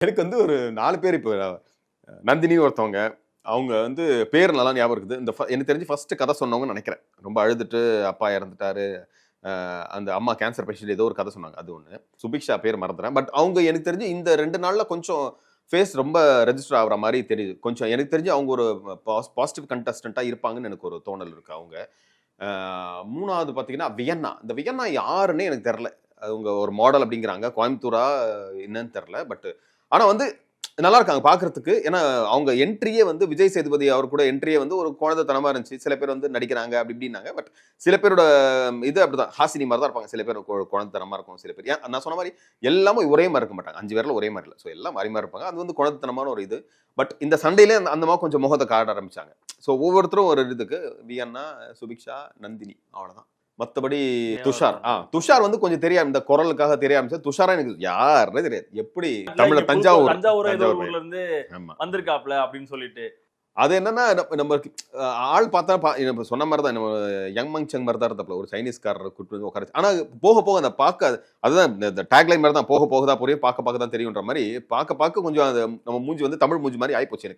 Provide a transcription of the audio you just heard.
எனக்கு வந்து ஒரு 4 பேர் இப்போ நந்தினி ஒருத்தவங்க. அவங்க வந்து பேர் நல்லா ஞாபகம் இருக்குது. எனக்கு தெரிஞ்சு ஃபர்ஸ்ட் கதை சொன்னவங்கன்னு நெனைக்கிறேன். ரொம்ப அழுதுட்டு அப்பா இறந்துட்டாரு. அந்த அம்மா கேன்சர் பேஷண்ட் ஏதோ ஒரு கதை சொன்னாங்க. அது ஒண்ணு. சுபிக்ஷா பேர் மறந்துறேன். பட் அவங்க எனக்கு தெரிஞ்சு இந்த 2 நாள்ல கொஞ்சம் ஃபேஸ் ரொம்ப ரெஜிஸ்டர் ஆகுற மாரி தெரியுது. கொஞ்சம் எனக்கு தெரிஞ்சு அவங்க ஒரு பாசிட்டிவ் கண்டஸ்டன்ட்டா இருப்பாங்கன்னு எனக்கு ஒரு தோணல் இருக்கு அவங்க. 3வது பார்த்தீங்கன்னா, வியன்னா. இந்த வியன்னா யாருன்னே எனக்கு தெரியல. அவங்க ஒரு மாடல் அப்படிங்கிறாங்க. கோயம்புத்தூரா என்னன்னு தெரியல. ஆனா வந்து நல்லா இருக்காங்க பார்க்கறதுக்கு. ஏன்னா அவங்க என்ட்ரியே வந்து விஜய் சேதுபதி அவர் கூட என்ட்ரியே வந்து ஒரு குழந்தைத்தனமா இருந்துச்சு. சில பேர் வந்து நடிக்கிறாங்க அப்படி இப்படின்னாங்க. சில பேரோட இது அப்படிதான். ஹாசினி மாரி தான் இருப்பாங்க. சில பேர் குழந்தைத்தனமா இருக்கும். சில பேர் நான் சொன்ன மாரி எல்லாமே ஒரே மாரி இருக்க மாட்டாங்க. 5 பேர்ல ஒரே மாரி இல்ல. ஸோ எல்லாம் மாறி மாறி இருப்பாங்க. அது வந்து குழந்தைத்தனமான ஒரு இது. இந்த சண்டேல அந்த மாரி கொஞ்சம் முகத்த காட்ட ஆரம்பிச்சாங்க. ஸோ ஒவ்வொருத்தரும் ஒரு இதுக்கு வியன்னா, சுபிக்ஷா, நந்தினி அவ்வளவுதான். மத்தபடி துஷார். துஷார் வந்து கொஞ்சம் தெரியும். இந்த குரலுக்காக தெரிய ஆரம்பிச்சது. துஷாரா எனக்கு யாருன்னே தெரியாது. எப்படி தமிழ்ல தஞ்சாவூர் ஏதோ ஊர்ல இருந்து வந்திருக்காப்ல அப்படின்னு சொல்லிட்டு. அது என்னன்னா நம்ம ஆள் பார்த்தா நம்ம சொன்ன மாதிரி தான் நம்ம யங் மங் சங் மாதிரி தான் இருந்தாப்ல. ஒரு சைனீஸ்காரர் கூட்டு வந்து உட்கார ஆனா போக போக அந்த அதுதான் இந்த டேக்லைன் மாதிரி தான் போக போக தான் புரியும் பார்க்க தான் தெரியுன்ற மாதிரி பார்க்க கொஞ்சம் நம்ம மூஞ்சி வந்து தமிழ் மூஞ்சி மாதிரி ஆயிப்போச்சு எனக்கு.